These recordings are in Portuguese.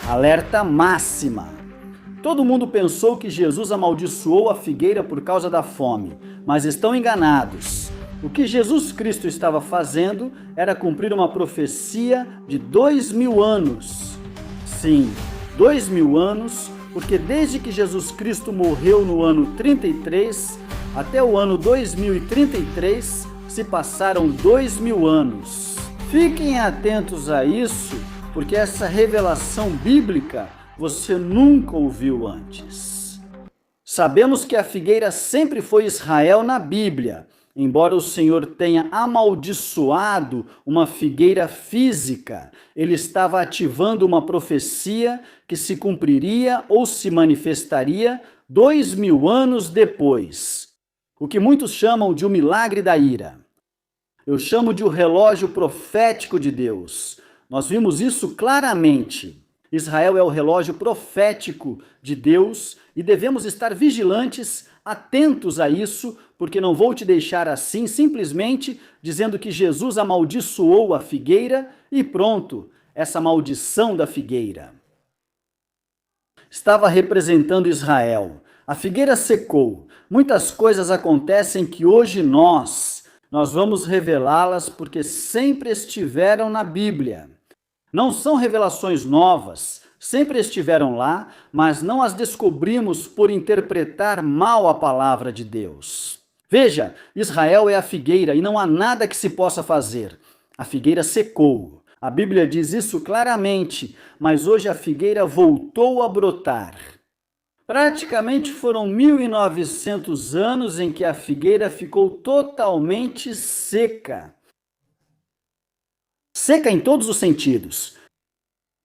Alerta máxima. Todo mundo pensou que Jesus amaldiçoou a figueira por causa da fome, mas estão enganados. O que Jesus Cristo estava fazendo era cumprir uma profecia de 2000 anos. Sim, 2000 anos, porque desde que Jesus Cristo morreu no ano 33 até o ano 2033 se passaram 2000 anos. Fiquem atentos a isso, porque essa revelação bíblica você nunca ouviu antes. Sabemos que a figueira sempre foi Israel na Bíblia, embora o Senhor tenha amaldiçoado uma figueira física, ele estava ativando uma profecia que se cumpriria ou se manifestaria 2000 anos depois. O que muitos chamam de o milagre da ira. Eu chamo de o relógio profético de Deus. Nós vimos isso claramente. Israel é o relógio profético de Deus e devemos estar vigilantes, atentos a isso, porque não vou te deixar assim, simplesmente dizendo que Jesus amaldiçoou a figueira e pronto, essa maldição da figueira. Estava representando Israel. A figueira secou. Muitas coisas acontecem que hoje nós vamos revelá-las porque sempre estiveram na Bíblia. Não são revelações novas, sempre estiveram lá, mas não as descobrimos por interpretar mal a palavra de Deus. Veja, Israel é a figueira e não há nada que se possa fazer. A figueira secou. A Bíblia diz isso claramente, mas hoje a figueira voltou a brotar. Praticamente foram 1900 anos em que a figueira ficou totalmente seca. Seca em todos os sentidos.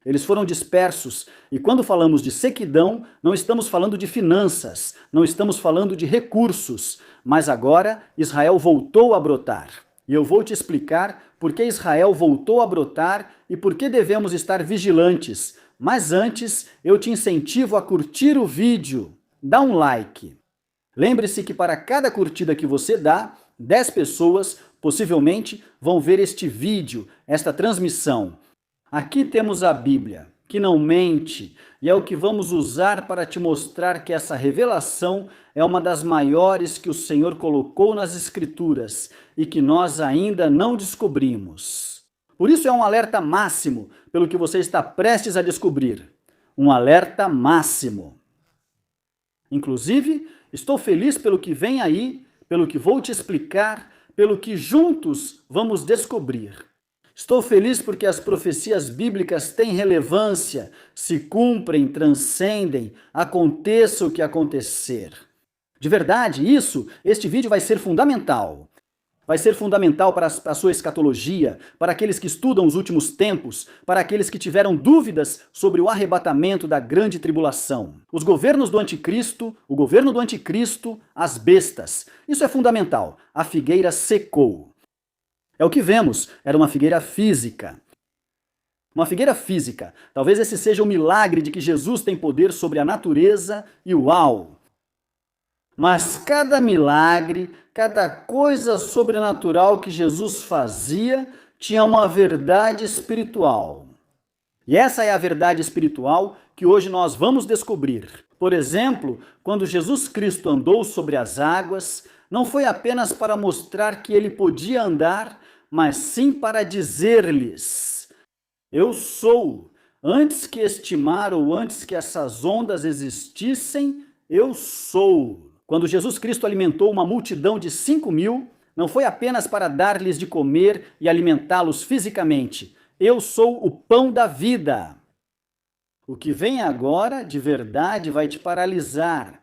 Eles foram dispersos, e quando falamos de sequidão, não estamos falando de finanças, não estamos falando de recursos, mas agora Israel voltou a brotar. E eu vou te explicar por que Israel voltou a brotar e por que devemos estar vigilantes. Mas antes, eu te incentivo a curtir o vídeo. Dá um like. Lembre-se que para cada curtida que você dá, 10 pessoas possivelmente vão ver este vídeo, esta transmissão. Aqui temos a Bíblia, que não mente, e é o que vamos usar para te mostrar que essa revelação é uma das maiores que o Senhor colocou nas Escrituras e que nós ainda não descobrimos. Por isso é um alerta máximo pelo que você está prestes a descobrir. Um alerta máximo. Inclusive, estou feliz pelo que vem aí, pelo que vou te explicar, pelo que juntos vamos descobrir. Estou feliz porque as profecias bíblicas têm relevância, se cumprem, transcendem, aconteça o que acontecer. De verdade, este vídeo vai ser fundamental. Vai ser fundamental para a sua escatologia, para aqueles que estudam os últimos tempos, para aqueles que tiveram dúvidas sobre o arrebatamento da grande tribulação. Os governos do anticristo, o governo do anticristo, as bestas. Isso é fundamental. A figueira secou. É o que vemos, era uma figueira física. Uma figueira física. Talvez esse seja o milagre de que Jesus tem poder sobre a natureza e uau! Mas cada milagre, cada coisa sobrenatural que Jesus fazia, tinha uma verdade espiritual. E essa é a verdade espiritual que hoje nós vamos descobrir. Por exemplo, quando Jesus Cristo andou sobre as águas, não foi apenas para mostrar que ele podia andar, mas sim para dizer-lhes: eu sou. Antes que este mar ou antes que essas ondas existissem, eu sou. Quando Jesus Cristo alimentou uma multidão de 5.000, não foi apenas para dar-lhes de comer e alimentá-los fisicamente. Eu sou o pão da vida. O que vem agora, de verdade, vai te paralisar.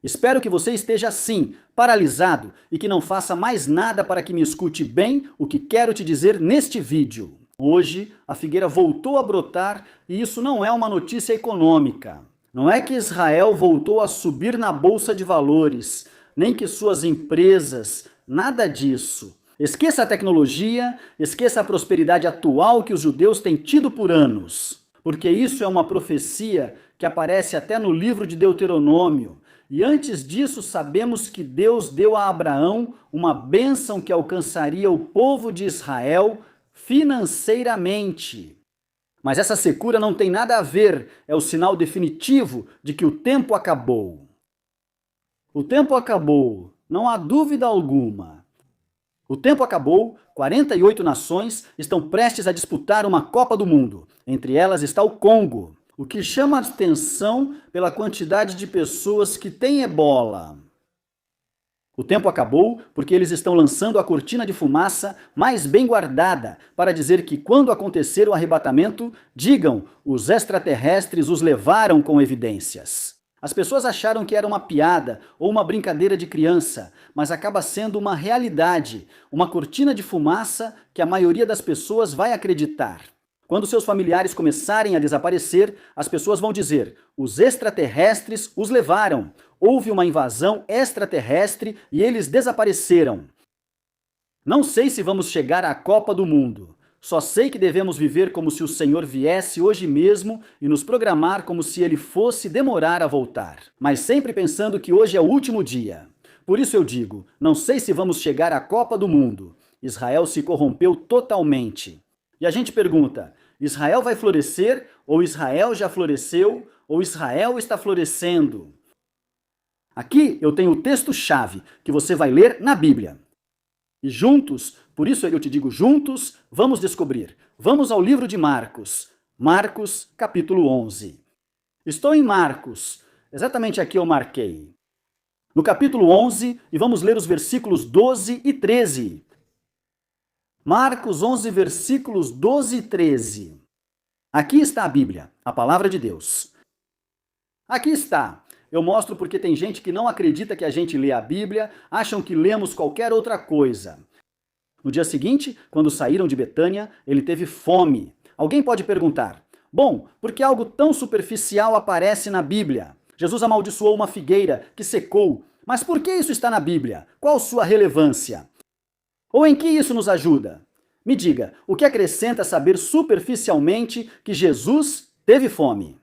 Espero que você esteja assim, paralisado, e que não faça mais nada para que me escute bem o que quero te dizer neste vídeo. Hoje, a figueira voltou a brotar e isso não é uma notícia econômica. Não é que Israel voltou a subir na bolsa de valores, nem que suas empresas, nada disso. Esqueça a tecnologia, esqueça a prosperidade atual que os judeus têm tido por anos, porque isso é uma profecia que aparece até no livro de Deuteronômio. E antes disso, sabemos que Deus deu a Abraão uma bênção que alcançaria o povo de Israel financeiramente. Mas essa secura não tem nada a ver, é o sinal definitivo de que o tempo acabou. O tempo acabou, não há dúvida alguma. O tempo acabou, 48 nações estão prestes a disputar uma Copa do Mundo. Entre elas está o Congo, o que chama a atenção pela quantidade de pessoas que têm ebola. O tempo acabou porque eles estão lançando a cortina de fumaça mais bem guardada para dizer que quando acontecer o arrebatamento, digam, os extraterrestres os levaram com evidências. As pessoas acharam que era uma piada ou uma brincadeira de criança, mas acaba sendo uma realidade, uma cortina de fumaça que a maioria das pessoas vai acreditar. Quando seus familiares começarem a desaparecer, as pessoas vão dizer, os extraterrestres os levaram. Houve uma invasão extraterrestre e eles desapareceram. Não sei se vamos chegar à Copa do Mundo. Só sei que devemos viver como se o Senhor viesse hoje mesmo e nos programar como se ele fosse demorar a voltar. Mas sempre pensando que hoje é o último dia. Por isso eu digo, não sei se vamos chegar à Copa do Mundo. Israel se corrompeu totalmente. E a gente pergunta, Israel vai florescer? Ou Israel já floresceu? Ou Israel está florescendo? Aqui eu tenho o texto-chave que você vai ler na Bíblia. E juntos, por isso eu te digo juntos, vamos descobrir. Vamos ao livro de Marcos. Marcos, capítulo 11. Estou em Marcos. Exatamente aqui eu marquei. No capítulo 11, e vamos ler os versículos 12 e 13. Marcos 11, versículos 12 e 13. Aqui está a Bíblia, a palavra de Deus. Aqui está. Eu mostro porque tem gente que não acredita que a gente lê a Bíblia, acham que lemos qualquer outra coisa. No dia seguinte, quando saíram de Betânia, ele teve fome. Alguém pode perguntar, bom, por que algo tão superficial aparece na Bíblia? Jesus amaldiçoou uma figueira que secou, mas por que isso está na Bíblia? Qual sua relevância? Ou em que isso nos ajuda? Me diga, o que acrescenta saber superficialmente que Jesus teve fome?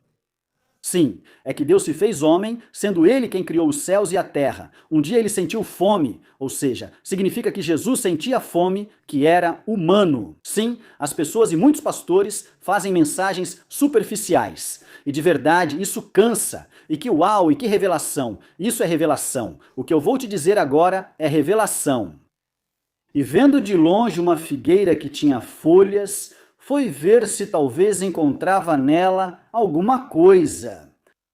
Sim, é que Deus se fez homem, sendo ele quem criou os céus e a terra. Um dia ele sentiu fome, ou seja, significa que Jesus sentia fome, que era humano. Sim, as pessoas e muitos pastores fazem mensagens superficiais. E de verdade, isso cansa. E que uau, e que revelação. Isso é revelação. O que eu vou te dizer agora é revelação. E vendo de longe uma figueira que tinha folhas, foi ver se talvez encontrava nela alguma coisa.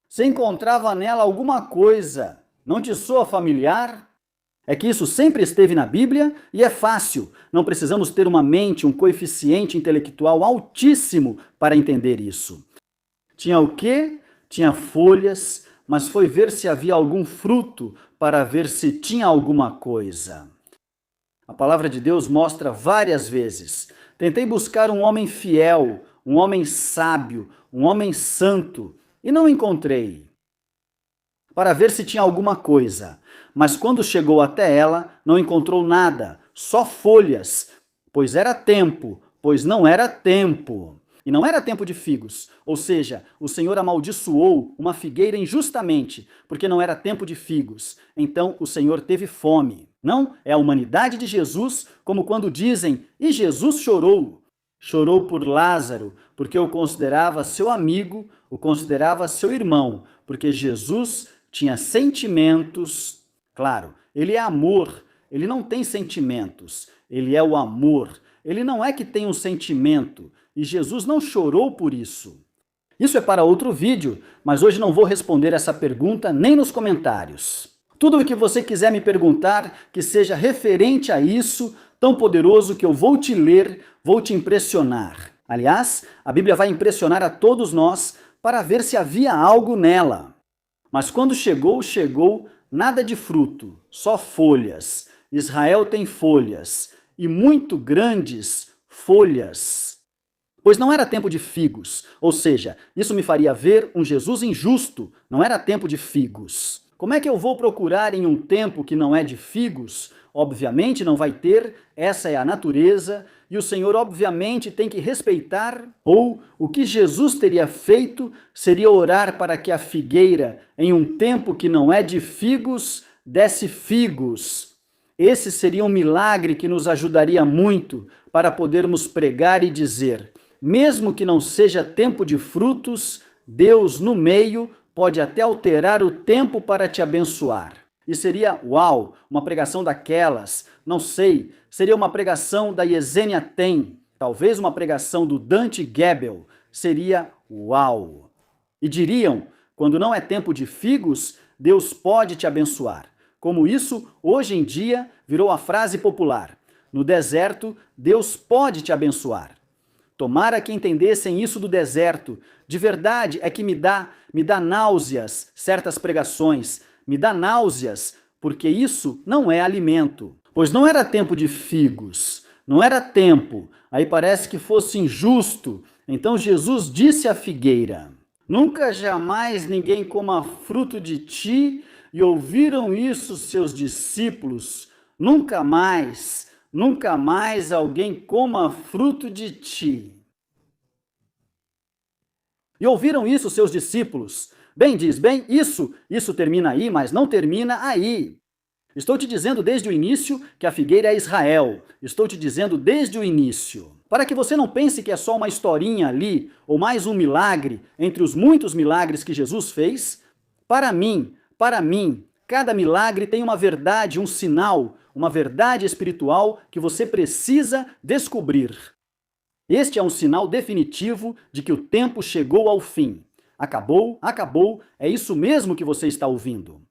Se encontrava nela alguma coisa, não te soa familiar? É que isso sempre esteve na Bíblia e é fácil. Não precisamos ter uma mente, um coeficiente intelectual altíssimo para entender isso. Tinha o quê? Tinha folhas, mas foi ver se havia algum fruto para ver se tinha alguma coisa. A palavra de Deus mostra várias vezes. Tentei buscar um homem fiel, um homem sábio, um homem santo, e não encontrei. Para ver se tinha alguma coisa. Mas quando chegou até ela, não encontrou nada, só folhas, pois era tempo, pois não era tempo. E não era tempo de figos, ou seja, o Senhor amaldiçoou uma figueira injustamente, porque não era tempo de figos. Então o Senhor teve fome. Não, é a humanidade de Jesus, como quando dizem, e Jesus chorou. Chorou por Lázaro, porque o considerava seu amigo, o considerava seu irmão, porque Jesus tinha sentimentos. Claro, ele é amor, ele não tem sentimentos, ele é o amor. Ele não é que tem um sentimento, e Jesus não chorou por isso. Isso é para outro vídeo, mas hoje não vou responder essa pergunta nem nos comentários. Tudo o que você quiser me perguntar, que seja referente a isso, tão poderoso que eu vou te ler, vou te impressionar. Aliás, a Bíblia vai impressionar a todos nós para ver se havia algo nela. Mas quando chegou, nada de fruto, só folhas. Israel tem folhas, e muito grandes folhas. Pois não era tempo de figos, ou seja, isso me faria ver um Jesus injusto, não era tempo de figos. Como é que eu vou procurar em um tempo que não é de figos? Obviamente não vai ter, essa é a natureza, e o Senhor obviamente tem que respeitar, ou o que Jesus teria feito seria orar para que a figueira, em um tempo que não é de figos, desse figos. Esse seria um milagre que nos ajudaria muito para podermos pregar e dizer, Mesmo que não seja tempo de frutos, Deus no meio pode até alterar o tempo para te abençoar. E seria, uau, uma pregação daquelas, não sei, seria uma pregação da Yesenia Ten, talvez uma pregação do Dante Gebel, seria uau. E diriam, quando não é tempo de figos, Deus pode te abençoar. Como isso, hoje em dia, virou a frase popular. No deserto, Deus pode te abençoar. Tomara que entendessem isso do deserto. De verdade é que me dá náuseas certas pregações. Me dá náuseas, porque isso não é alimento. Pois não era tempo de figos, não era tempo. Aí parece que fosse injusto. Então Jesus disse à figueira: nunca jamais ninguém coma fruto de ti. E ouviram isso seus discípulos. Nunca mais alguém coma fruto de ti. E ouviram isso seus discípulos. Bem, diz, bem, isso termina aí, mas não termina aí. Estou te dizendo desde o início que a figueira é Israel. Estou te dizendo desde o início. Para que você não pense que é só uma historinha ali, ou mais um milagre entre os muitos milagres que Jesus fez. Para mim, cada milagre tem uma verdade, um sinal, uma verdade espiritual que você precisa descobrir. Este é um sinal definitivo de que o tempo chegou ao fim. Acabou, é isso mesmo que você está ouvindo.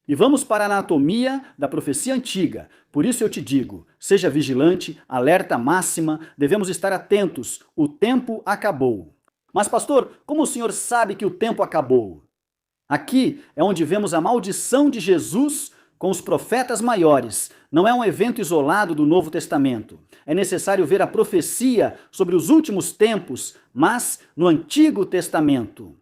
E vamos para a anatomia da profecia antiga. Por isso eu te digo, seja vigilante, alerta máxima, devemos estar atentos, o tempo acabou. Mas pastor, como o senhor sabe que o tempo acabou? Aqui é onde vemos a maldição de Jesus com os profetas maiores. Não é um evento isolado do Novo Testamento. É necessário ver a profecia sobre os últimos tempos, mas no Antigo Testamento.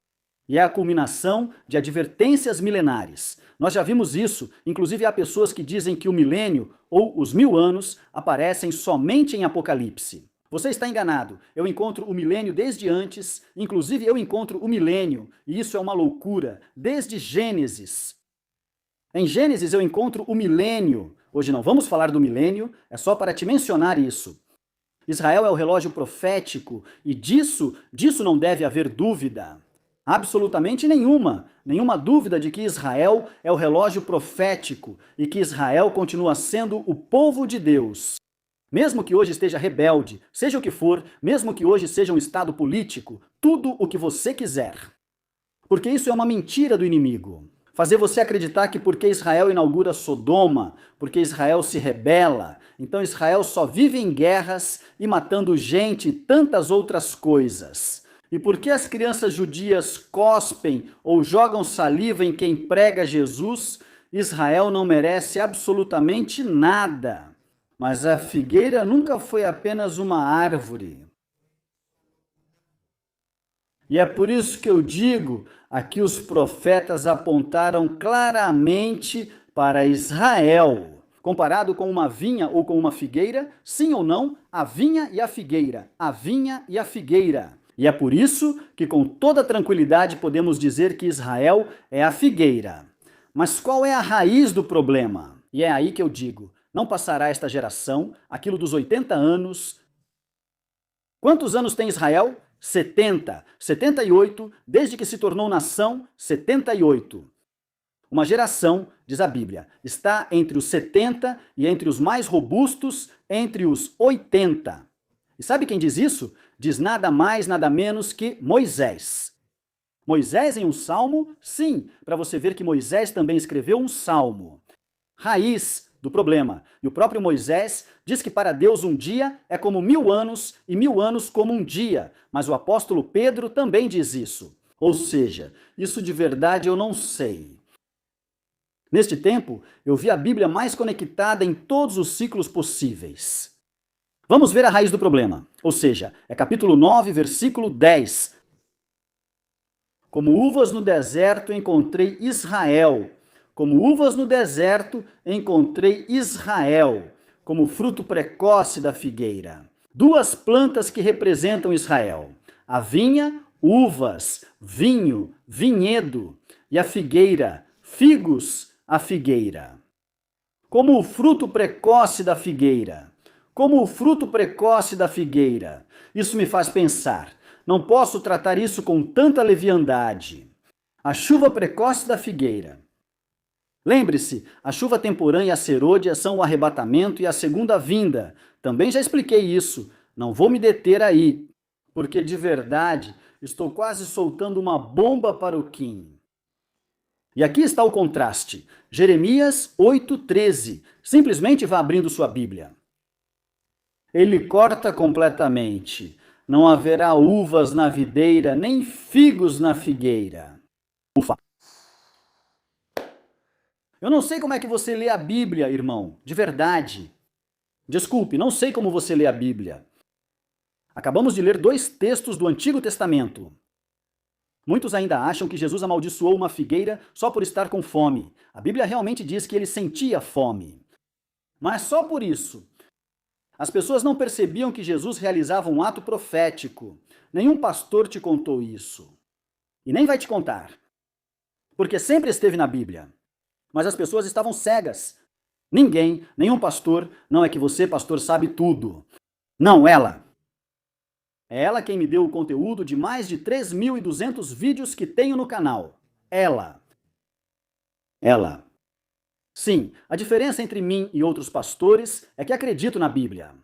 E é a culminação de advertências milenares. Nós já vimos isso, inclusive há pessoas que dizem que o milênio, ou os 1000 anos, aparecem somente em Apocalipse. Você está enganado. Eu encontro o milênio desde antes, inclusive eu encontro o milênio, e isso é uma loucura, desde Gênesis. Em Gênesis eu encontro o milênio. Hoje não vamos falar do milênio, é só para te mencionar isso. Israel é o relógio profético, e disso não deve haver dúvida. Absolutamente nenhuma dúvida de que Israel é o relógio profético e que Israel continua sendo o povo de Deus. Mesmo que hoje esteja rebelde, seja o que for, mesmo que hoje seja um estado político, tudo o que você quiser. Porque isso é uma mentira do inimigo. Fazer você acreditar que porque Israel inaugura Sodoma, porque Israel se rebela, então Israel só vive em guerras e matando gente e tantas outras coisas. E por que as crianças judias cospem ou jogam saliva em quem prega Jesus, Israel não merece absolutamente nada. Mas a figueira nunca foi apenas uma árvore. E é por isso que eu digo, aqui os profetas apontaram claramente para Israel. Comparado com uma vinha ou com uma figueira, sim ou não, a vinha e a figueira, a vinha e a figueira. E é por isso que com toda tranquilidade podemos dizer que Israel é a figueira. Mas qual é a raiz do problema? E é aí que eu digo, não passará esta geração, aquilo dos 80 anos. Quantos anos tem Israel? 70. 78, desde que se tornou nação, 78. Uma geração, diz a Bíblia, está entre os 70 e entre os mais robustos, entre os 80. E sabe quem diz isso? Diz nada mais, nada menos que Moisés. Moisés em um salmo? Sim, para você ver que Moisés também escreveu um salmo. Raiz do problema. E o próprio Moisés diz que para Deus um dia é como 1000 anos e 1000 anos como um dia. Mas o apóstolo Pedro também diz isso. Ou seja, isso de verdade eu não sei. Neste tempo, eu vi a Bíblia mais conectada em todos os ciclos possíveis. Vamos ver a raiz do problema. Ou seja, é capítulo 9, versículo 10. Como uvas no deserto encontrei Israel. Como uvas no deserto encontrei Israel, como fruto precoce da figueira. Duas plantas que representam Israel. A vinha, uvas, vinho, vinhedo. E a figueira, figos, a figueira. Como o fruto precoce da figueira. como o fruto precoce da figueira. Isso me faz pensar. Não posso tratar isso com tanta leviandade. A chuva precoce da figueira. Lembre-se, a chuva temporã e a serôdia são o arrebatamento e a segunda vinda. Também já expliquei isso. Não vou me deter aí, porque de verdade estou quase soltando uma bomba para o Kim. E aqui está o contraste. Jeremias 8,13. Simplesmente vá abrindo sua Bíblia. Ele corta completamente. Não haverá uvas na videira, nem figos na figueira. Ufa! Eu não sei como é que você lê a Bíblia, irmão, de verdade. Desculpe, não sei como você lê a Bíblia. Acabamos de ler 2 textos do Antigo Testamento. Muitos ainda acham que Jesus amaldiçoou uma figueira só por estar com fome. A Bíblia realmente diz que ele sentia fome. Mas só por isso. As pessoas não percebiam que Jesus realizava um ato profético. Nenhum pastor te contou isso. E nem vai te contar. Porque sempre esteve na Bíblia. Mas as pessoas estavam cegas. Ninguém, nenhum pastor, não é que você, pastor, sabe tudo. Não, ela. É ela quem me deu o conteúdo de mais de 3.200 vídeos que tenho no canal. Ela. Ela. Sim, a diferença entre mim e outros pastores é que acredito na Bíblia.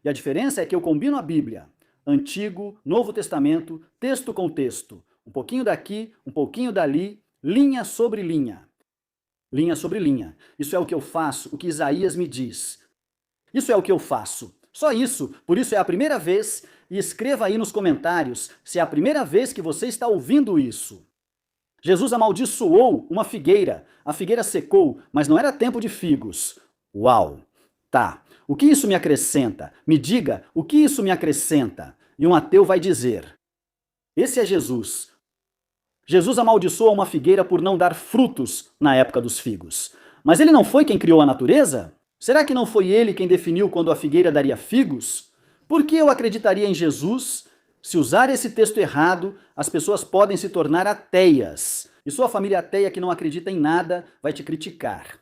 E a diferença é que eu combino a Bíblia, Antigo, Novo Testamento, texto com texto, um pouquinho daqui, um pouquinho dali, linha sobre linha. Linha sobre linha. Isso é o que eu faço, o que Isaías me diz. Isso é o que eu faço. Só isso. Por isso é a primeira vez, e escreva aí nos comentários se é a primeira vez que você está ouvindo isso. Jesus amaldiçoou uma figueira. A figueira secou, mas não era tempo de figos. Uau! Tá. O que isso me acrescenta? Me diga, o que isso me acrescenta? E um ateu vai dizer: esse é Jesus. Jesus amaldiçoa uma figueira por não dar frutos na época dos figos. Mas ele não foi quem criou a natureza? Será que não foi ele quem definiu quando a figueira daria figos? Por que eu acreditaria em Jesus? Se usar esse texto errado, as pessoas podem se tornar ateias. E sua família ateia que não acredita em nada vai te criticar.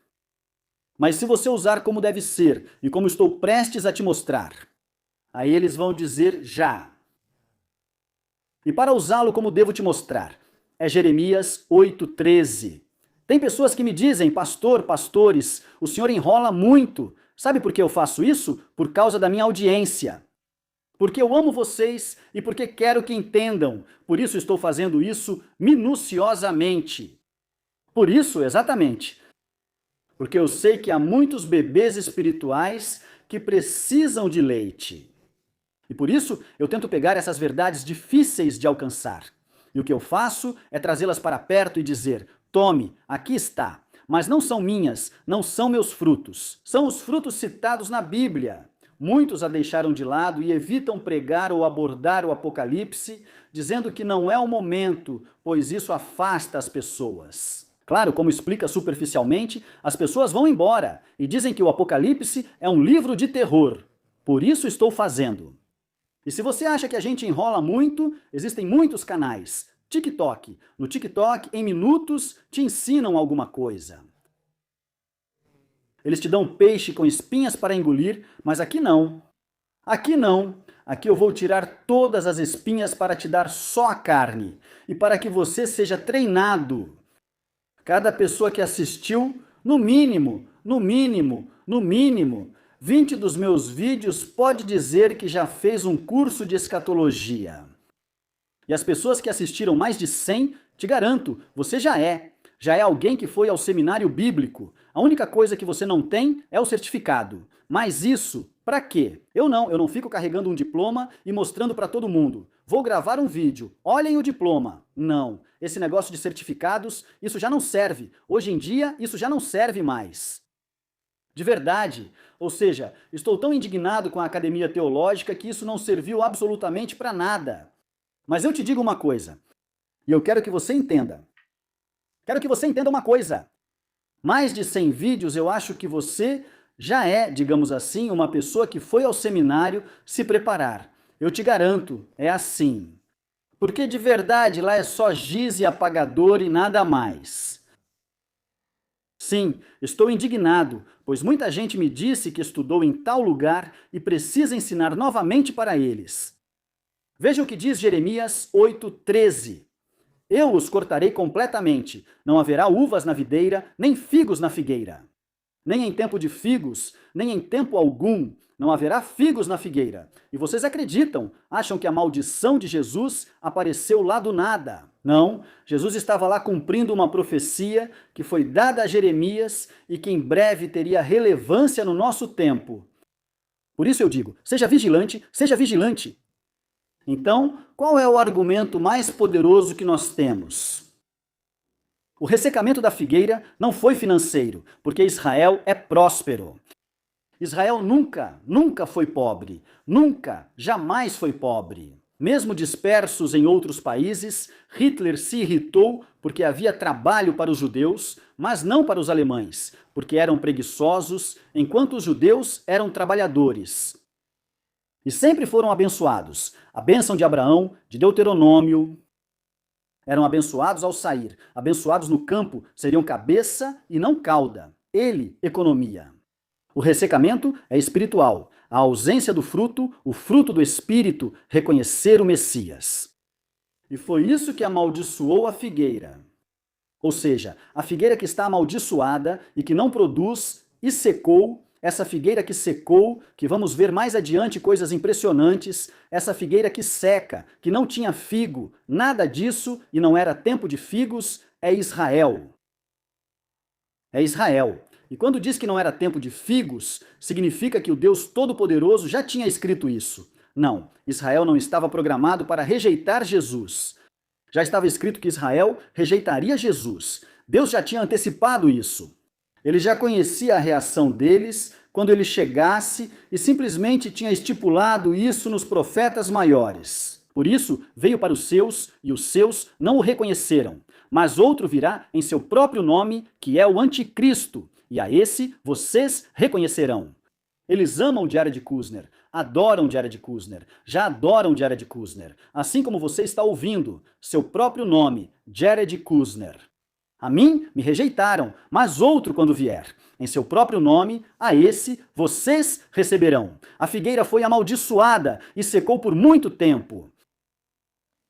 Mas se você usar como deve ser e como estou prestes a te mostrar, aí eles vão dizer já. E para usá-lo como devo te mostrar, é Jeremias 8,13. Tem pessoas que me dizem, pastor, pastores, o senhor enrola muito. Sabe por que eu faço isso? Por causa da minha audiência. Porque eu amo vocês e porque quero que entendam. Por isso estou fazendo isso minuciosamente. Por isso, exatamente. Porque eu sei que há muitos bebês espirituais que precisam de leite. E por isso eu tento pegar essas verdades difíceis de alcançar. E o que eu faço é trazê-las para perto e dizer: tome, aqui está. Mas não são minhas, não são meus frutos. São os frutos citados na Bíblia. Muitos a deixaram de lado e evitam pregar ou abordar o Apocalipse, dizendo que não é o momento, pois isso afasta as pessoas. Claro, como explica superficialmente, as pessoas vão embora e dizem que o Apocalipse é um livro de terror. Por isso estou fazendo. E se você acha que a gente enrola muito, existem muitos canais. TikTok. No TikTok, em minutos, te ensinam alguma coisa. Eles te dão peixe com espinhas para engolir, mas aqui não. Aqui não. Aqui eu vou tirar todas as espinhas para te dar só a carne. E para que você seja treinado. Cada pessoa que assistiu, no mínimo, 20 dos meus vídeos pode dizer que já fez um curso de escatologia. E as pessoas que assistiram mais de 100, te garanto, você já é. Já é alguém que foi ao seminário bíblico. A única coisa que você não tem é o certificado. Mas isso, pra quê? Eu não fico carregando um diploma e mostrando pra todo mundo. Vou gravar um vídeo, olhem o diploma. Não, esse negócio de certificados, isso já não serve. Hoje em dia, isso já não serve mais. De verdade. Ou seja, estou tão indignado com a academia teológica que isso não serviu absolutamente para nada. Mas eu te digo uma coisa, e eu quero que você entenda. Quero que você entenda uma coisa. Mais de 100 vídeos, eu acho que você já é, digamos assim, uma pessoa que foi ao seminário se preparar. Eu te garanto, é assim. Porque de verdade lá é só giz e apagador e nada mais. Sim, estou indignado, pois muita gente me disse que estudou em tal lugar e precisa ensinar novamente para eles. Veja o que diz Jeremias 8,13. Eu os cortarei completamente, não haverá uvas na videira, nem figos na figueira. Nem em tempo de figos, nem em tempo algum, não haverá figos na figueira. E vocês acreditam, acham que a maldição de Jesus apareceu lá do nada. Não, Jesus estava lá cumprindo uma profecia que foi dada a Jeremias e que em breve teria relevância no nosso tempo. Por isso eu digo, seja vigilante, seja vigilante. Então, qual é o argumento mais poderoso que nós temos? O ressecamento da figueira não foi financeiro, porque Israel é próspero. Israel nunca foi pobre. Nunca, jamais foi pobre. Mesmo dispersos em outros países, Hitler se irritou porque havia trabalho para os judeus, mas não para os alemães, porque eram preguiçosos, enquanto os judeus eram trabalhadores. E sempre foram abençoados. A bênção de Abraão, de Deuteronômio. Eram abençoados ao sair. Abençoados no campo seriam cabeça e não cauda. Ele, economia. O ressecamento é espiritual. A ausência do fruto, o fruto do Espírito, reconhecer o Messias. E foi isso que amaldiçoou a figueira. Ou seja, a figueira que está amaldiçoada e que não produz e secou. Essa figueira que secou, que vamos ver mais adiante coisas impressionantes, essa figueira que seca, que não tinha figo, nada disso e não era tempo de figos, é Israel. É Israel. E quando diz que não era tempo de figos, significa que o Deus Todo-Poderoso já tinha escrito isso. Não, Israel não estava programado para rejeitar Jesus. Já estava escrito que Israel rejeitaria Jesus. Deus já tinha antecipado isso. Ele já conhecia a reação deles quando ele chegasse e simplesmente tinha estipulado isso nos profetas maiores. Por isso, veio para os seus e os seus não o reconheceram. Mas outro virá em seu próprio nome, que é o Anticristo, e a esse vocês reconhecerão. Eles amam Jared Kushner, adoram Jared Kushner, já adoram Jared Kushner, assim como você está ouvindo, seu próprio nome, Jared Kushner. A mim me rejeitaram, mas outro quando vier. Em seu próprio nome, a esse vocês receberão. A figueira foi amaldiçoada e secou por muito tempo.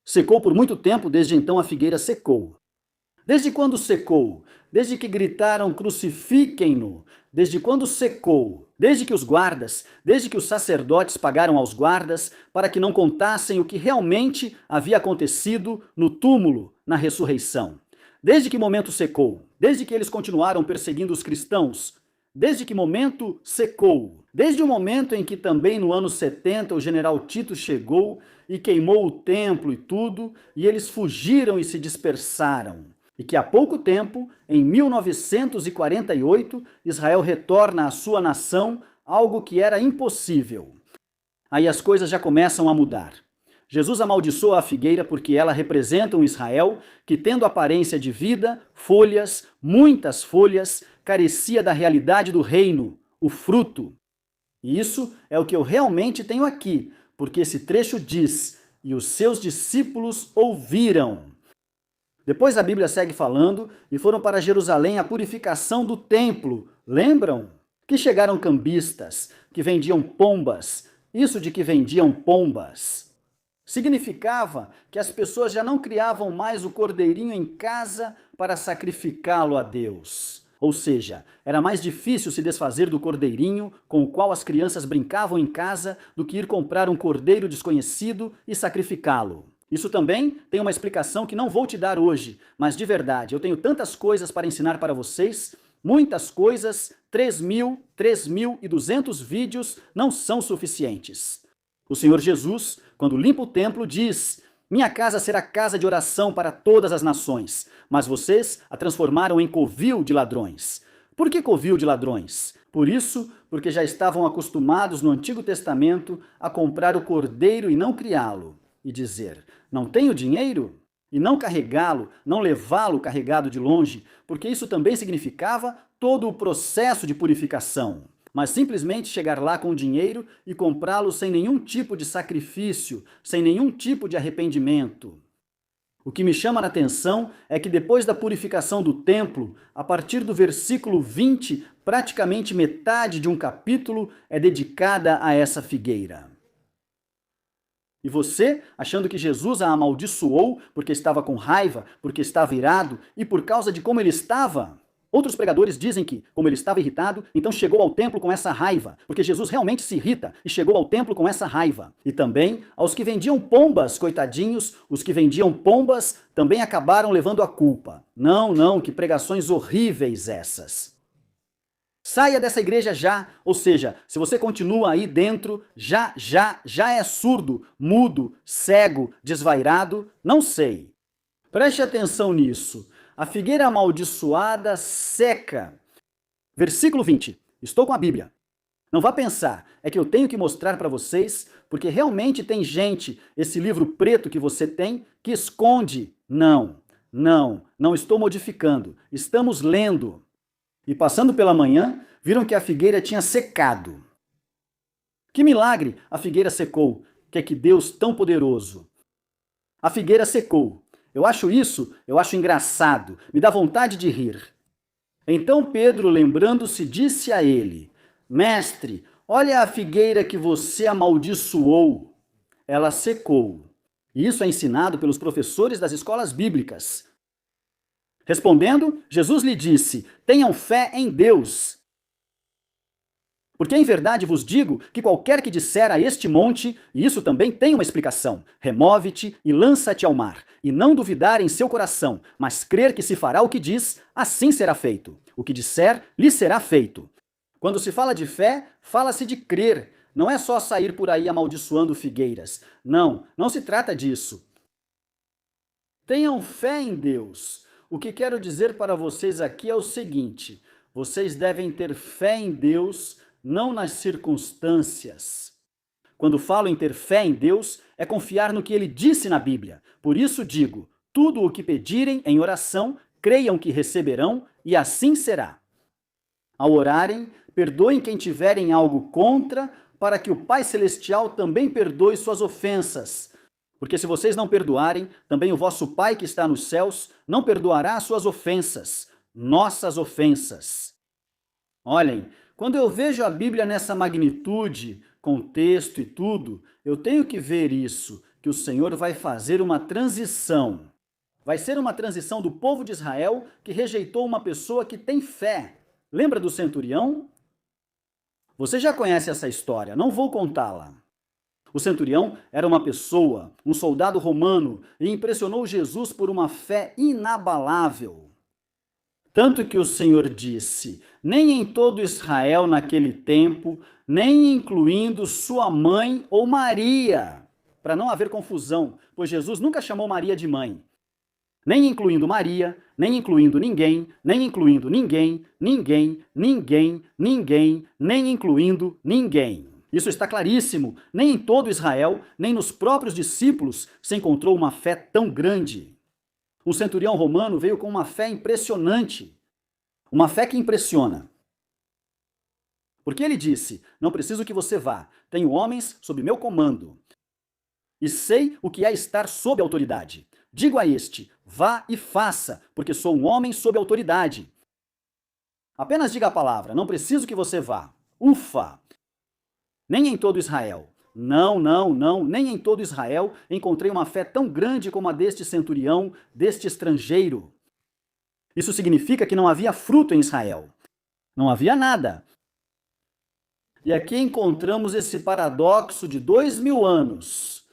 Secou por muito tempo, desde então a figueira secou. Desde quando secou? Desde que gritaram crucifiquem-no. Desde quando secou? Desde que os sacerdotes pagaram aos guardas para que não contassem o que realmente havia acontecido no túmulo, na ressurreição. Desde que momento secou? Desde que eles continuaram perseguindo os cristãos? Desde que momento secou? Desde o momento em que também no ano 70 o general Tito chegou e queimou o templo e tudo, e eles fugiram e se dispersaram. E que há pouco tempo, em 1948, Israel retorna à sua nação, algo que era impossível. Aí as coisas já começam a mudar. Jesus amaldiçoa a figueira porque ela representa um Israel que, tendo aparência de vida, folhas, muitas folhas, carecia da realidade do reino, o fruto. E isso é o que eu realmente tenho aqui, porque esse trecho diz, e os seus discípulos ouviram. Depois a Bíblia segue falando, e foram para Jerusalém a purificação do templo. Lembram? Que chegaram cambistas, que vendiam pombas. Isso de que vendiam pombas significava que as pessoas já não criavam mais o cordeirinho em casa para sacrificá-lo a Deus. Ou seja, era mais difícil se desfazer do cordeirinho com o qual as crianças brincavam em casa do que ir comprar um cordeiro desconhecido e sacrificá-lo. Isso também tem uma explicação que não vou te dar hoje, mas de verdade, eu tenho tantas coisas para ensinar para vocês, muitas coisas, 3.200 vídeos não são suficientes. O Senhor Jesus, quando limpa o templo, diz: minha casa será casa de oração para todas as nações, mas vocês a transformaram em covil de ladrões. Por que covil de ladrões? Por isso, porque já estavam acostumados no Antigo Testamento a comprar o cordeiro e não criá-lo, e dizer: não tenho dinheiro? E não carregá-lo, não levá-lo carregado de longe, porque isso também significava todo o processo de purificação. Mas simplesmente chegar lá com o dinheiro e comprá-lo sem nenhum tipo de sacrifício, sem nenhum tipo de arrependimento. O que me chama a atenção é que depois da purificação do templo, a partir do versículo 20, praticamente metade de um capítulo é dedicada a essa figueira. E você, achando que Jesus a amaldiçoou porque estava com raiva, porque estava irado e por causa de como ele estava? Outros pregadores dizem que, como ele estava irritado, então chegou ao templo com essa raiva, porque Jesus realmente se irrita e chegou ao templo com essa raiva. E também aos que vendiam pombas, coitadinhos, os que vendiam pombas também acabaram levando a culpa. Não, não, que pregações horríveis essas. Saia dessa igreja já, ou seja, se você continua aí dentro, já é surdo, mudo, cego, desvairado, não sei. Preste atenção nisso. A figueira amaldiçoada seca. Versículo 20. Estou com a Bíblia. Não vá pensar, é que eu tenho que mostrar para vocês, porque realmente tem gente, esse livro preto que você tem, que esconde. Não estou modificando. Estamos lendo. E passando pela manhã, viram que a figueira tinha secado. Que milagre! A figueira secou. Que Deus tão poderoso. A figueira secou. Eu acho engraçado, me dá vontade de rir. Então Pedro, lembrando-se, disse a ele: Mestre, olha a figueira que você amaldiçoou. Ela secou. Isso é ensinado pelos professores das escolas bíblicas. Respondendo, Jesus lhe disse: tenham fé em Deus. Porque em verdade vos digo que qualquer que disser a este monte, e isso também tem uma explicação, remove-te e lança-te ao mar, e não duvidar em seu coração, mas crer que se fará o que diz, assim será feito. O que disser, lhe será feito. Quando se fala de fé, fala-se de crer. Não é só sair por aí amaldiçoando figueiras. Não se trata disso. Tenham fé em Deus. O que quero dizer para vocês aqui é o seguinte: vocês devem ter fé em Deus, não nas circunstâncias. Quando falo em ter fé em Deus, é confiar no que ele disse na Bíblia. Por isso digo: tudo o que pedirem em oração, creiam que receberão, e assim será. Ao orarem, perdoem quem tiverem algo contra, para que o Pai Celestial também perdoe suas ofensas. Porque se vocês não perdoarem, também o vosso Pai que está nos céus não perdoará as suas ofensas, nossas ofensas. Olhem, quando eu vejo a Bíblia nessa magnitude, contexto e tudo, eu tenho que ver isso, que o Senhor vai fazer uma transição. Vai ser uma transição do povo de Israel que rejeitou uma pessoa que tem fé. Lembra do centurião? Você já conhece essa história, não vou contá-la. O centurião era uma pessoa, um soldado romano, e impressionou Jesus por uma fé inabalável. Tanto que o Senhor disse: nem em todo Israel naquele tempo, nem incluindo sua mãe ou Maria, para não haver confusão, pois Jesus nunca chamou Maria de mãe. Nem incluindo Maria, nem incluindo ninguém, nem incluindo ninguém, nem incluindo ninguém. Isso está claríssimo. Nem em todo Israel, nem nos próprios discípulos se encontrou uma fé tão grande. Um centurião romano veio com uma fé impressionante. Uma fé que impressiona. Porque ele disse: não preciso que você vá, tenho homens sob meu comando. E sei o que é estar sob autoridade. Digo a este: vá e faça, porque sou um homem sob autoridade. Apenas diga a palavra, não preciso que você vá. Ufa! Nem em todo Israel. Não, nem em todo Israel encontrei uma fé tão grande como a deste centurião, deste estrangeiro. Isso significa que não havia fruto em Israel. Não havia nada. E aqui encontramos esse paradoxo de 2000 anos.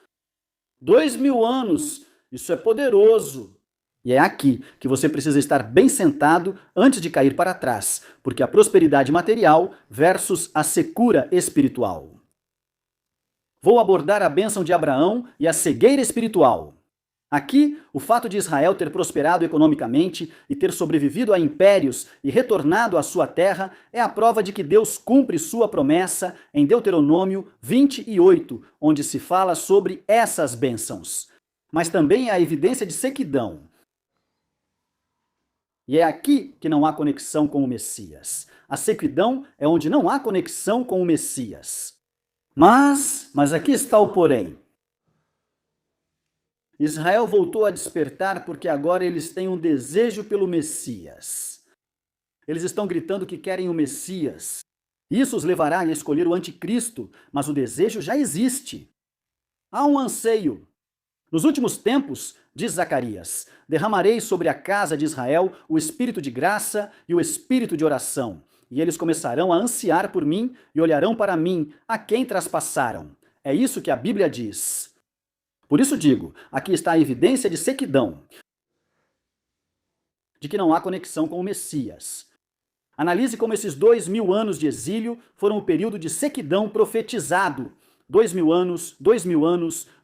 2000 anos, isso é poderoso. E é aqui que você precisa estar bem sentado antes de cair para trás, porque a prosperidade material versus a secura espiritual. Vou abordar a bênção de Abraão e a cegueira espiritual. Aqui, o fato de Israel ter prosperado economicamente e ter sobrevivido a impérios e retornado à sua terra é a prova de que Deus cumpre sua promessa em Deuteronômio 28, onde se fala sobre essas bênçãos. Mas também é a evidência de sequidão. E é aqui que não há conexão com o Messias. A sequidão é onde não há conexão com o Messias. Mas aqui está o porém. Israel voltou a despertar porque agora eles têm um desejo pelo Messias. Eles estão gritando que querem o Messias. Isso os levará a escolher o anticristo, mas o desejo já existe. Há um anseio. Nos últimos tempos, diz Zacarias, derramarei sobre a casa de Israel o espírito de graça e o espírito de oração, e eles começarão a ansiar por mim e olharão para mim, a quem traspassaram. É isso que a Bíblia diz. Por isso digo, aqui está a evidência de sequidão, de que não há conexão com o Messias. Analise como esses 2000 anos de exílio foram o período de sequidão profetizado. 2000 anos,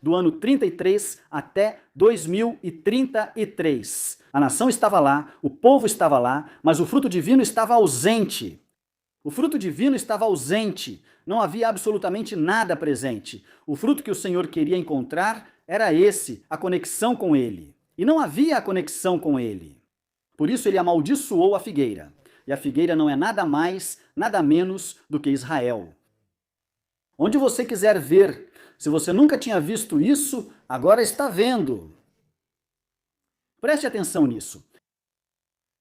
do ano 33 até 2033. A nação estava lá, o povo estava lá, mas o fruto divino estava ausente. O fruto divino estava ausente, não havia absolutamente nada presente. O fruto que o Senhor queria encontrar era esse, a conexão com ele. E não havia a conexão com ele. Por isso ele amaldiçoou a figueira. E a figueira não é nada mais, nada menos do que Israel. Onde você quiser ver, se você nunca tinha visto isso, agora está vendo. Preste atenção nisso.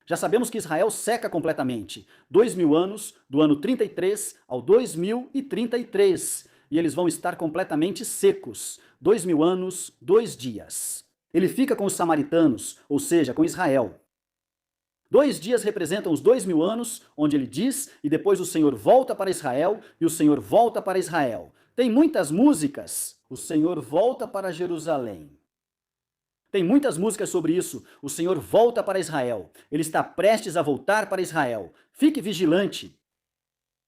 Já sabemos que Israel seca completamente. 2000 anos, do ano 33 ao 2033. E eles vão estar completamente secos. 2000 anos, 2 dias. Ele fica com os samaritanos, ou seja, com Israel. 2 dias representam os 2000 anos, onde ele diz, e depois o Senhor volta para Israel, e o Senhor volta para Israel. Tem muitas músicas, o Senhor volta para Jerusalém. Tem muitas músicas sobre isso, o Senhor volta para Israel. Ele está prestes a voltar para Israel. Fique vigilante.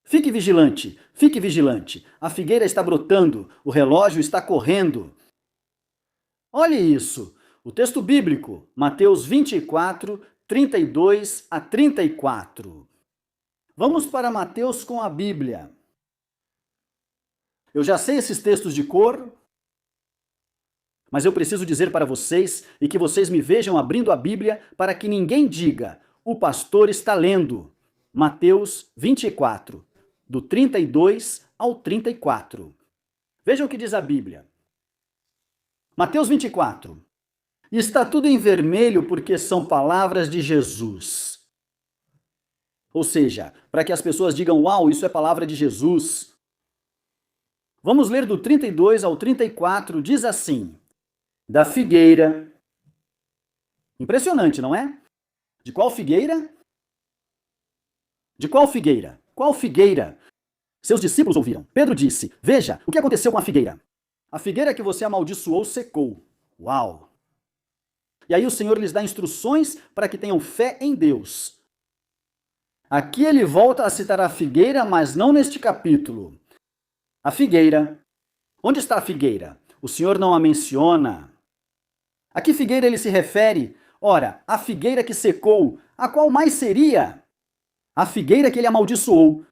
Fique vigilante, fique vigilante. A figueira está brotando, o relógio está correndo. Olhe isso, o texto bíblico, Mateus 24, 32 a 34. Vamos para Mateus com a Bíblia. Eu já sei esses textos de cor, mas eu preciso dizer para vocês e que vocês me vejam abrindo a Bíblia para que ninguém diga, o pastor está lendo. Mateus 24, do 32 ao 34. Vejam o que diz a Bíblia. Mateus 24. E está tudo em vermelho porque são palavras de Jesus. Ou seja, para que as pessoas digam, uau, isso é palavra de Jesus. Vamos ler do 32 ao 34, diz assim, da figueira. Impressionante, não é? De qual figueira? De qual figueira? Qual figueira? Seus discípulos ouviram. Pedro disse, veja, o que aconteceu com a figueira? A figueira que você amaldiçoou secou. Uau! E aí o Senhor lhes dá instruções para que tenham fé em Deus. Aqui ele volta a citar a figueira, mas não neste capítulo. A figueira. Onde está a figueira? O Senhor não a menciona. A que figueira ele se refere? Ora, a figueira que secou, a qual mais seria? A figueira que ele amaldiçoou.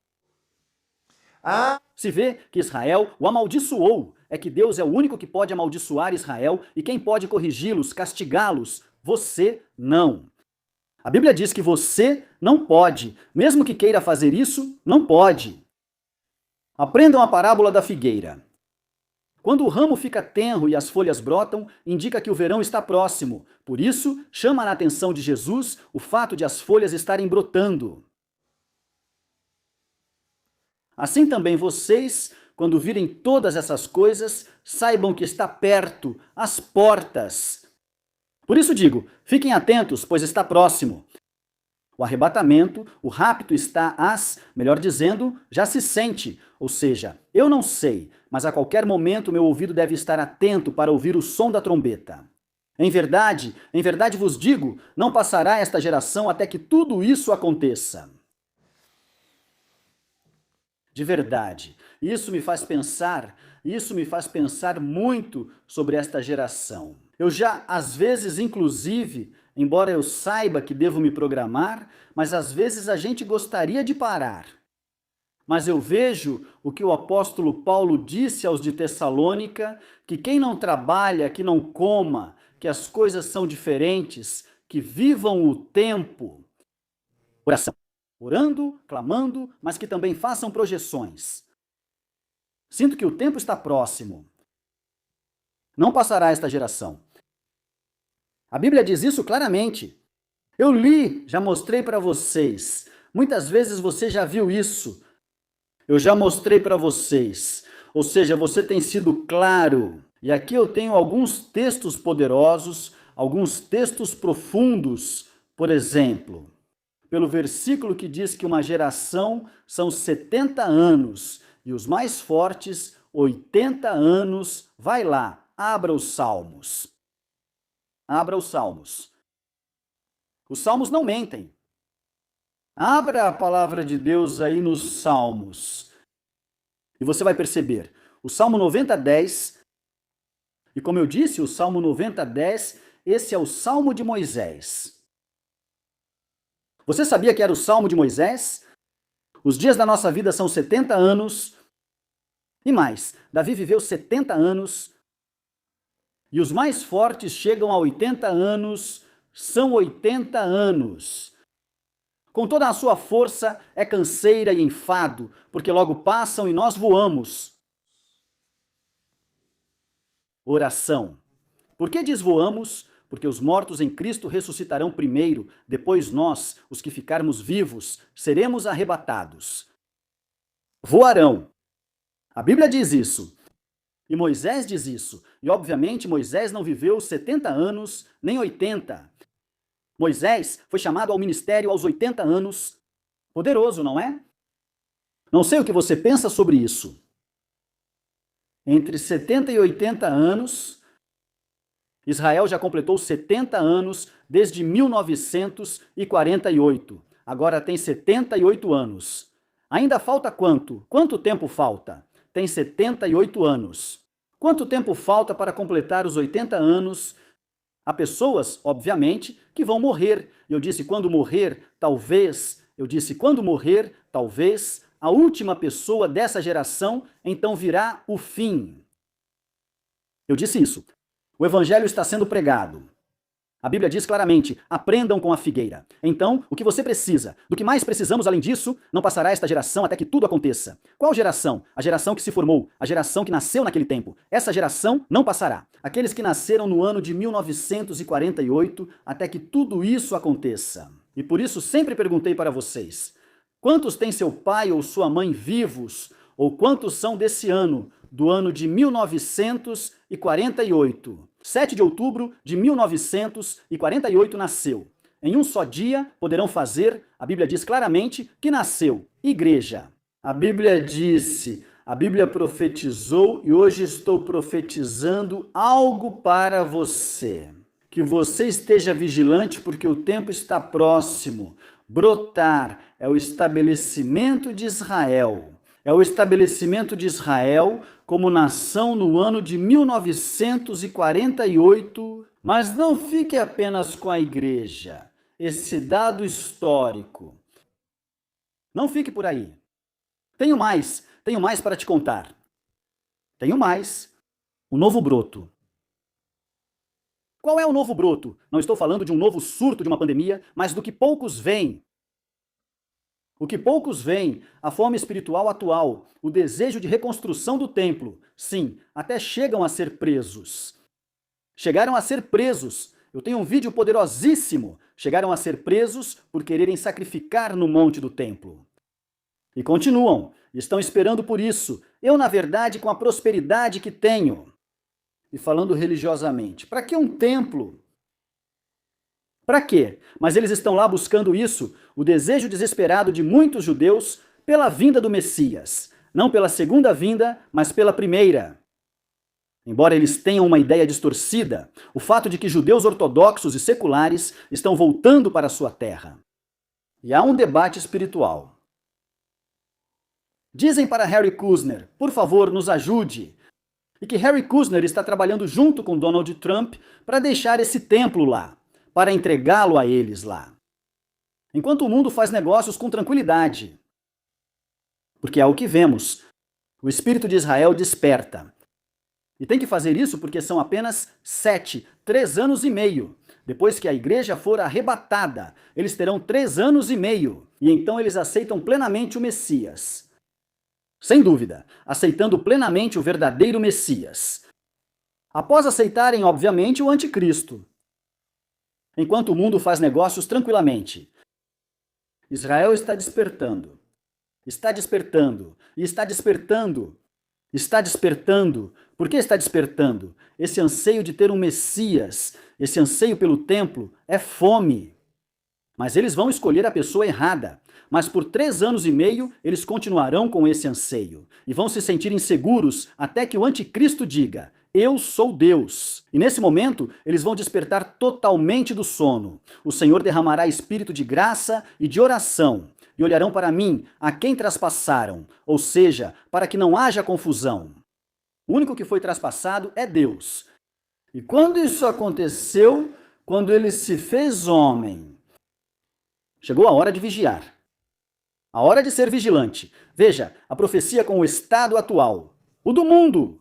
Se vê que Israel o amaldiçoou. É que Deus é o único que pode amaldiçoar Israel e quem pode corrigi-los, castigá-los? Você não. A Bíblia diz que você não pode. Mesmo que queira fazer isso, não pode. Aprendam a parábola da figueira. Quando o ramo fica tenro e as folhas brotam, indica que o verão está próximo. Por isso, chama a atenção de Jesus o fato de as folhas estarem brotando. Assim também vocês, quando virem todas essas coisas, saibam que está perto, às portas. Por isso digo, fiquem atentos, pois está próximo. O arrebatamento, o rapto está melhor dizendo, já se sente. Ou seja, eu não sei, mas a qualquer momento meu ouvido deve estar atento para ouvir o som da trombeta. Em verdade vos digo, não passará esta geração até que tudo isso aconteça. De verdade, isso me faz pensar muito sobre esta geração. Eu já, às vezes, inclusive, embora eu saiba que devo me programar, mas às vezes a gente gostaria de parar. Mas eu vejo o que o apóstolo Paulo disse aos de Tessalônica, que quem não trabalha, que não coma, que as coisas são diferentes, que vivam o tempo. Oração. Orando, clamando, mas que também façam projeções. Sinto que o tempo está próximo. Não passará esta geração. A Bíblia diz isso claramente. Eu li, já mostrei para vocês. Muitas vezes você já viu isso. Eu já mostrei para vocês. Ou seja, você tem sido claro. E aqui eu tenho alguns textos poderosos, alguns textos profundos. Por exemplo, pelo versículo que diz que uma geração são 70 anos e os mais fortes 80 anos. Vai lá, abra os Salmos. Abra os Salmos. Os Salmos não mentem. Abra a palavra de Deus aí nos Salmos. E você vai perceber. O Salmo 90:10, e como eu disse, o Salmo 90:10, esse é o Salmo de Moisés. Você sabia que era o Salmo de Moisés? Os dias da nossa vida são 70 anos. E mais, Davi viveu 70 anos. E os mais fortes chegam a 80 anos. São 80 anos. Com toda a sua força, é canseira e enfado, porque logo passam e nós voamos. Oração. Por que diz voamos? Porque os mortos em Cristo ressuscitarão primeiro, depois nós, os que ficarmos vivos, seremos arrebatados. Voarão. A Bíblia diz isso. E Moisés diz isso. E obviamente Moisés não viveu 70 anos, nem 80. Moisés foi chamado ao ministério aos 80 anos. Poderoso, não é? Não sei o que você pensa sobre isso. Entre 70 e 80 anos, Israel já completou 70 anos desde 1948. Agora tem 78 anos. Ainda falta quanto? Quanto tempo falta? Tem 78 anos. Quanto tempo falta para completar os 80 anos? Há pessoas, obviamente, que vão morrer. Eu disse quando morrer, talvez. Eu disse quando morrer, talvez. A última pessoa dessa geração, então virá o fim. Eu disse isso. O evangelho está sendo pregado. A Bíblia diz claramente, aprendam com a figueira. Então, o que você precisa, do que mais precisamos além disso, não passará esta geração até que tudo aconteça. Qual geração? A geração que se formou, a geração que nasceu naquele tempo. Essa geração não passará. Aqueles que nasceram no ano de 1948, até que tudo isso aconteça. E por isso sempre perguntei para vocês, quantos tem seu pai ou sua mãe vivos? Ou quantos são desse ano, do ano de 1948? 7 de outubro de 1948 nasceu. Em um só dia poderão fazer, a Bíblia diz claramente, que nasceu igreja. A Bíblia disse, a Bíblia profetizou e hoje estou profetizando algo para você. Que você esteja vigilante porque o tempo está próximo. Brotar é o estabelecimento de Israel. É o estabelecimento de Israel como nação no ano de 1948, mas não fique apenas com a igreja, esse dado histórico. Não fique por aí. Tenho mais para te contar. Tenho mais, o novo broto. Qual é o novo broto? Não estou falando de um novo surto de uma pandemia, mas do que poucos veem. O que poucos veem, a fome espiritual atual, o desejo de reconstrução do templo. Sim, até chegam a ser presos. Chegaram a ser presos. Eu tenho um vídeo poderosíssimo. Chegaram a ser presos por quererem sacrificar no monte do templo. E continuam. Estão esperando por isso. Eu, na verdade, com a prosperidade que tenho. E falando religiosamente, para que um templo? Para quê? Mas eles estão lá buscando isso, o desejo desesperado de muitos judeus pela vinda do Messias. Não pela segunda vinda, mas pela primeira. Embora eles tenham uma ideia distorcida, o fato de que judeus ortodoxos e seculares estão voltando para a sua terra. E há um debate espiritual. Dizem para Harry Kushner, por favor, nos ajude. E que Harry Kushner está trabalhando junto com Donald Trump para deixar esse templo lá, para entregá-lo a eles lá. Enquanto o mundo faz negócios com tranquilidade. Porque é o que vemos. O Espírito de Israel desperta. E tem que fazer isso porque são apenas 3 anos e meio. Depois que a igreja for arrebatada, eles terão 3 anos e meio. E então eles aceitam plenamente o Messias. Sem dúvida, aceitando plenamente o verdadeiro Messias. Após aceitarem, obviamente, o anticristo. enquanto o mundo faz negócios tranquilamente. Israel está despertando. Está despertando. E está despertando. Está despertando. Por que está despertando? Esse anseio de ter um Messias, esse anseio pelo templo, é fome. Mas eles vão escolher a pessoa errada. Mas por 3 anos e meio, eles continuarão com esse anseio. E vão se sentir inseguros até que o anticristo diga: eu sou Deus. E nesse momento, eles vão despertar totalmente do sono. O Senhor derramará espírito de graça e de oração. E olharão para mim, a quem traspassaram, ou seja, para que não haja confusão. O único que foi traspassado é Deus. E quando isso aconteceu, quando ele se fez homem, chegou a hora de vigiar. A hora de ser vigilante. Veja, a profecia com o estado atual. O do mundo.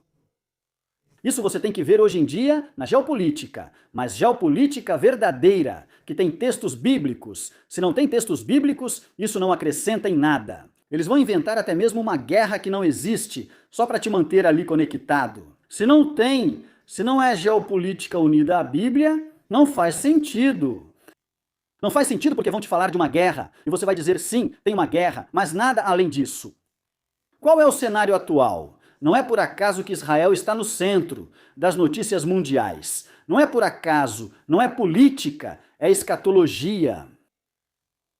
Isso você tem que ver hoje em dia na geopolítica, mas geopolítica verdadeira, que tem textos bíblicos. Se não tem textos bíblicos, isso não acrescenta em nada. Eles vão inventar até mesmo uma guerra que não existe, só para te manter ali conectado. Se não tem, se não é geopolítica unida à Bíblia, não faz sentido. Não faz sentido porque vão te falar de uma guerra, e você vai dizer sim, tem uma guerra, mas nada além disso. Qual é o cenário atual? Não é por acaso que Israel está no centro das notícias mundiais. Não é por acaso, não é política, é escatologia.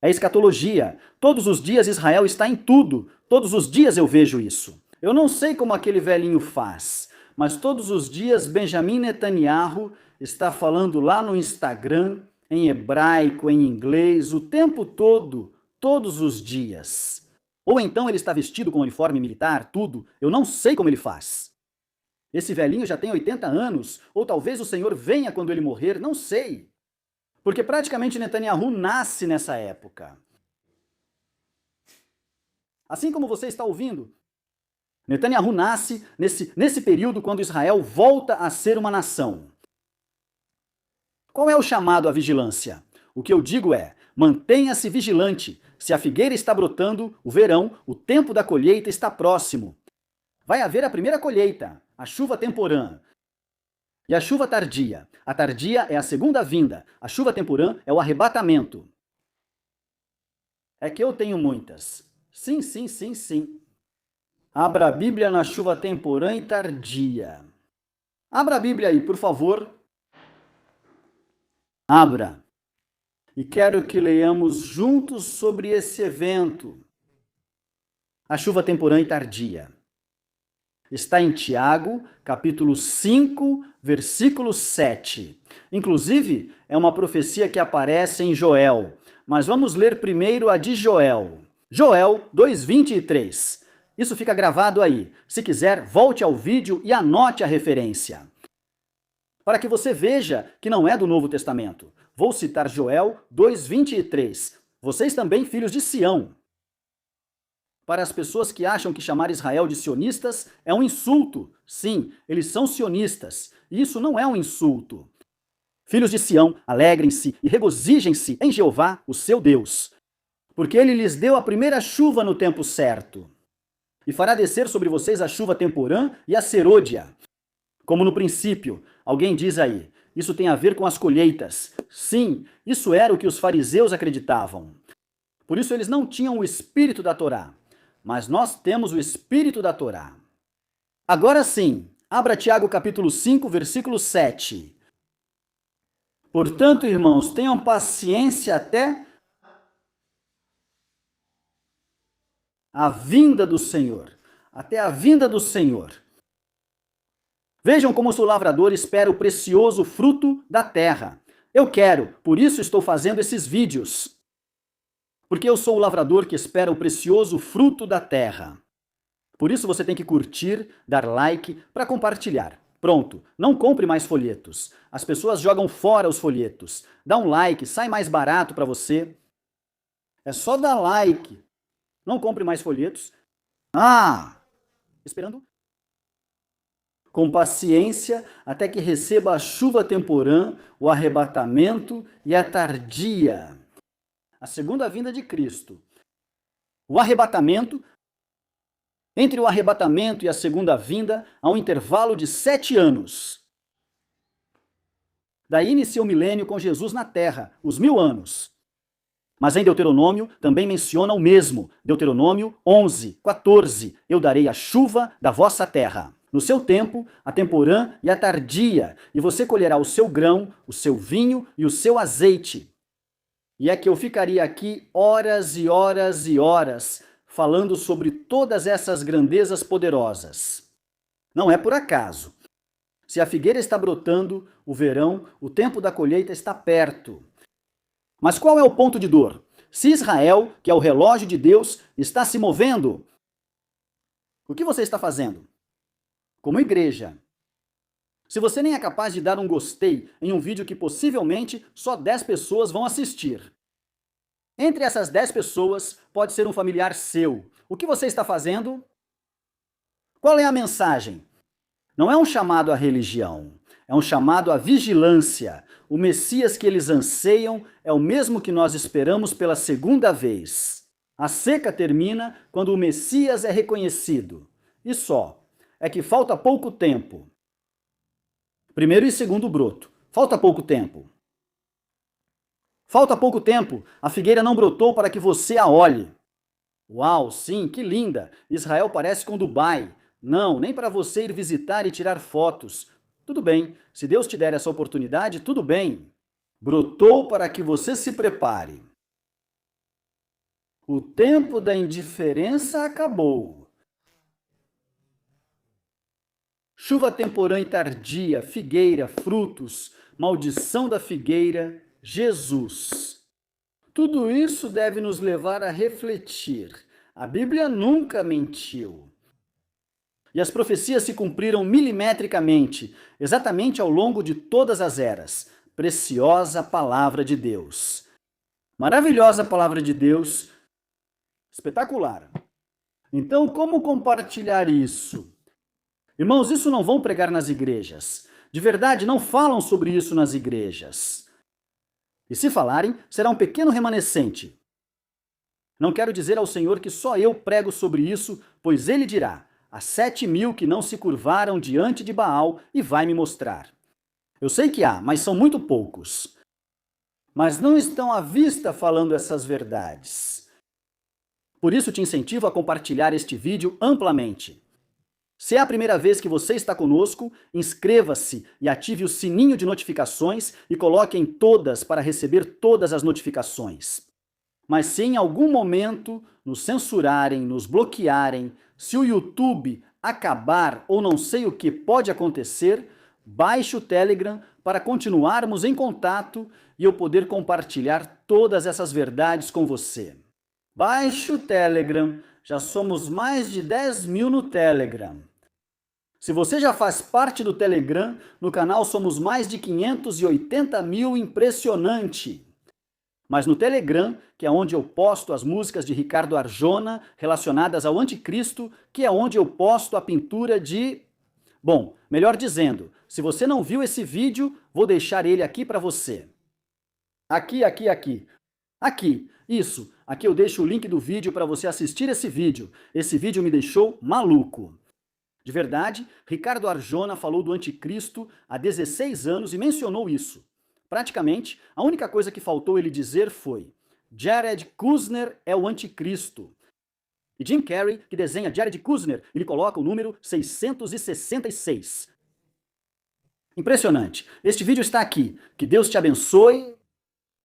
É escatologia. Todos os dias Israel está em tudo. Todos os dias eu vejo isso. Eu não sei como aquele velhinho faz, mas todos os dias Benjamin Netanyahu está falando lá no Instagram, em hebraico, em inglês, o tempo todo, todos os dias. Ou então ele está vestido com uniforme militar, tudo. Eu não sei como ele faz. Esse velhinho já tem 80 anos, ou talvez o Senhor venha quando ele morrer, não sei. Porque praticamente Netanyahu nasce nessa época. Assim como você está ouvindo, Netanyahu nasce nesse período quando Israel volta a ser uma nação. Qual é o chamado à vigilância? O que eu digo é, mantenha-se vigilante. Se a figueira está brotando, o verão, o tempo da colheita está próximo. Vai haver a primeira colheita, a chuva temporã. E a chuva tardia. A tardia é a segunda vinda. A chuva temporã é o arrebatamento. É que eu tenho muitas. Sim, sim, sim, sim. Abra a Bíblia na chuva temporã e tardia. Abra a Bíblia aí, por favor. Abra. E quero que leiamos juntos sobre esse evento. A chuva temporã e tardia. Está em Tiago, capítulo 5, versículo 7. Inclusive, é uma profecia que aparece em Joel. Mas vamos ler primeiro a de Joel. Joel 2:23. Isso fica gravado aí. Se quiser, volte ao vídeo e anote a referência. Para que você veja que não é do Novo Testamento. Vou citar Joel 2:23. Vocês também, filhos de Sião. Para as pessoas que acham que chamar Israel de sionistas é um insulto. Sim, eles são sionistas. E isso não é um insulto. Filhos de Sião, alegrem-se e regozijem-se em Jeová, o seu Deus. Porque ele lhes deu a primeira chuva no tempo certo. E fará descer sobre vocês a chuva temporã e a serôdia. Como no princípio, alguém diz aí, isso tem a ver com as colheitas. Sim, isso era o que os fariseus acreditavam. Por isso eles não tinham o espírito da Torá. Mas nós temos o espírito da Torá. Agora sim, abra Tiago capítulo 5, versículo 7. Portanto, irmãos, tenham paciência até a vinda do Senhor. Até a vinda do Senhor. Vejam como o lavrador espera o precioso fruto da terra. Eu quero, por isso estou fazendo esses vídeos. Porque eu sou o lavrador que espera o precioso fruto da terra. Por isso você tem que curtir, dar like para compartilhar. Pronto, não compre mais folhetos. As pessoas jogam fora os folhetos. Dá um like, sai mais barato para você. É só dar like. Não compre mais folhetos. Esperando com paciência até que receba a chuva temporã, o arrebatamento e a tardia. A segunda vinda de Cristo. O arrebatamento, entre o arrebatamento e a segunda vinda, há um intervalo de 7 anos. Daí inicia o milênio com Jesus na terra, os 1000 anos. Mas em Deuteronômio também menciona o mesmo. Deuteronômio 11:14. Eu darei a chuva da vossa terra no seu tempo, a temporã e a tardia, e você colherá o seu grão, o seu vinho e o seu azeite. E é que eu ficaria aqui horas e horas e horas falando sobre todas essas grandezas poderosas. Não é por acaso. Se a figueira está brotando, o verão, o tempo da colheita está perto. Mas qual é o ponto de dor? Se Israel, que é o relógio de Deus, está se movendo, o que você está fazendo? Como igreja. Se você nem é capaz de dar um gostei em um vídeo que possivelmente só 10 pessoas vão assistir. Entre essas 10 pessoas pode ser um familiar seu. O que você está fazendo? Qual é a mensagem? Não é um chamado à religião, é um chamado à vigilância. O Messias que eles anseiam é o mesmo que nós esperamos pela segunda vez. A seca termina quando o Messias é reconhecido. E só. É que falta pouco tempo. Primeiro e segundo broto. Falta pouco tempo. Falta pouco tempo. A figueira não brotou para que você a olhe. Uau, sim, que linda! Israel parece com Dubai. Não, nem para você ir visitar e tirar fotos. Tudo bem, se Deus te der essa oportunidade, tudo bem. Brotou para que você se prepare. O tempo da indiferença acabou. Chuva temporã e tardia, figueira, frutos, maldição da figueira, Jesus. Tudo isso deve nos levar a refletir. A Bíblia nunca mentiu. E as profecias se cumpriram milimetricamente, exatamente ao longo de todas as eras. Preciosa palavra de Deus. Maravilhosa palavra de Deus. Espetacular. Então, como compartilhar isso? Irmãos, isso não vão pregar nas igrejas. De verdade, não falam sobre isso nas igrejas. E se falarem, será um pequeno remanescente. Não quero dizer ao Senhor que só eu prego sobre isso, pois Ele dirá: há 7.000 que não se curvaram diante de Baal e vai me mostrar. Eu sei que há, mas são muito poucos. Mas não estão à vista falando essas verdades. Por isso te incentivo a compartilhar este vídeo amplamente. Se é a primeira vez que você está conosco, inscreva-se e ative o sininho de notificações e coloque em todas para receber todas as notificações. Mas se em algum momento nos censurarem, nos bloquearem, se o YouTube acabar ou não sei o que pode acontecer, baixe o Telegram para continuarmos em contato e eu poder compartilhar todas essas verdades com você. Baixe o Telegram, já somos mais de 10.000 no Telegram. Se você já faz parte do Telegram, no canal somos mais de 580.000, impressionante. Mas no Telegram, que é onde eu posto as músicas de Ricardo Arjona relacionadas ao Anticristo, que é onde eu posto a pintura de... Bom, melhor dizendo, se você não viu esse vídeo, vou deixar ele aqui para você. Aqui. Aqui, isso. Aqui eu deixo o link do vídeo para você assistir esse vídeo. Esse vídeo me deixou maluco. De verdade, Ricardo Arjona falou do Anticristo há 16 anos e mencionou isso. Praticamente, a única coisa que faltou ele dizer foi: Jared Kushner é o Anticristo. E Jim Carrey, que desenha Jared Kushner, ele coloca o número 666. Impressionante. Este vídeo está aqui. Que Deus te abençoe.